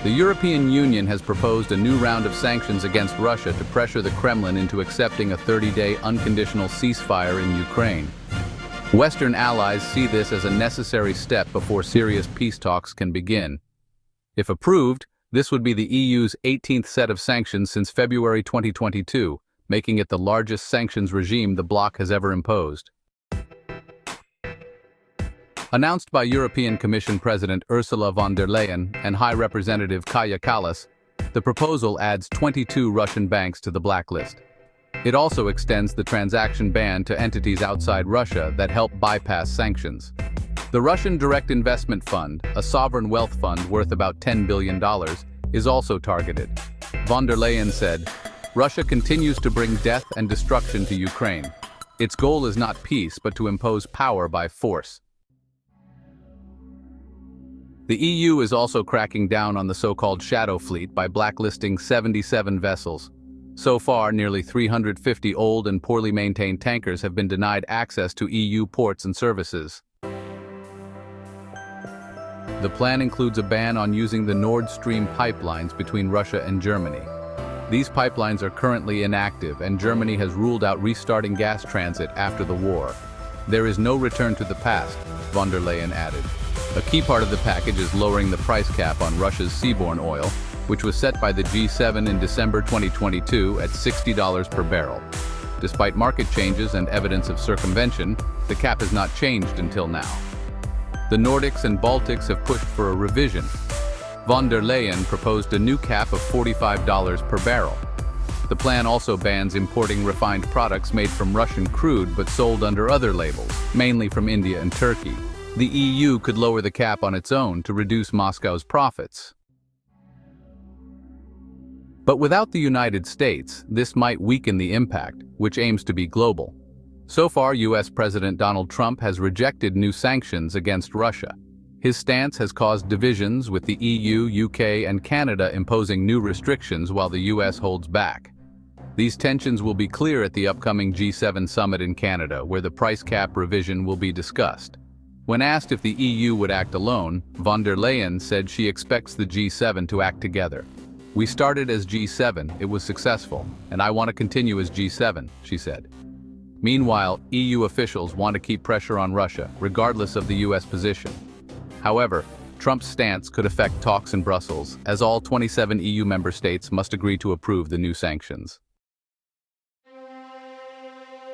The European Union has proposed a new round of sanctions against Russia to pressure the Kremlin into accepting a 30-day unconditional ceasefire in Ukraine. Western allies see this as a necessary step before serious peace talks can begin. If approved, this would be the EU's 18th set of sanctions since February 2022, making it the largest sanctions regime the bloc has ever imposed. Announced by European Commission President Ursula von der Leyen and High Representative Kaja Kallas, the proposal adds 22 Russian banks to the blacklist. It also extends the transaction ban to entities outside Russia that help bypass sanctions. The Russian Direct Investment Fund, a sovereign wealth fund worth about $10 billion, is also targeted. Von der Leyen said, "Russia continues to bring death and destruction to Ukraine. Its goal is not peace but to impose power by force." The EU is also cracking down on the so-called shadow fleet by blacklisting 77 vessels. So far, nearly 350 old and poorly maintained tankers have been denied access to EU ports and services. The plan includes a ban on using the Nord Stream pipelines between Russia and Germany. These pipelines are currently inactive, and Germany has ruled out restarting gas transit after the war. There is no return to the past, von der Leyen added. A key part of the package is lowering the price cap on Russia's seaborne oil, which was set by the G7 in December 2022 at $60 per barrel. Despite market changes and evidence of circumvention, the cap has not changed until now. The Nordics and Baltics have pushed for a revision. Von der Leyen proposed a new cap of $45 per barrel. The plan also bans importing refined products made from Russian crude but sold under other labels, mainly from India and Turkey. The EU could lower the cap on its own to reduce Moscow's profits. But without the United States, this might weaken the impact, which aims to be global. So far, US President Donald Trump has rejected new sanctions against Russia. His stance has caused divisions, with the EU, UK, and Canada imposing new restrictions while the US holds back. These tensions will be clear at the upcoming G7 summit in Canada, where the price cap revision will be discussed. When asked if the EU would act alone, von der Leyen said she expects the G7 to act together. "We started as G7, it was successful, and I want to continue as G7, she said. Meanwhile, EU officials want to keep pressure on Russia, regardless of the US position. However, Trump's stance could affect talks in Brussels, as all 27 EU member states must agree to approve the new sanctions.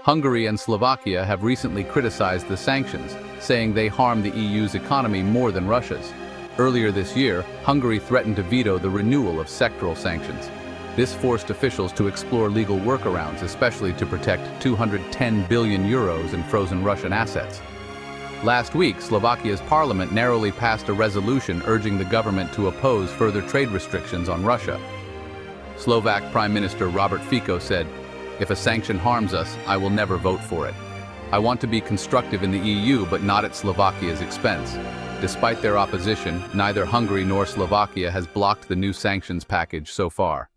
Hungary and Slovakia have recently criticized the sanctions, saying they harm the EU's economy more than Russia's. Earlier this year, Hungary threatened to veto the renewal of sectoral sanctions. This forced officials to explore legal workarounds, especially to protect €210 billion in frozen Russian assets. Last week, Slovakia's parliament narrowly passed a resolution urging the government to oppose further trade restrictions on Russia. Slovak Prime Minister Robert Fico said, "If a sanction harms us, I will never vote for it. I want to be constructive in the EU, but not at Slovakia's expense." Despite their opposition, neither Hungary nor Slovakia has blocked the new sanctions package so far.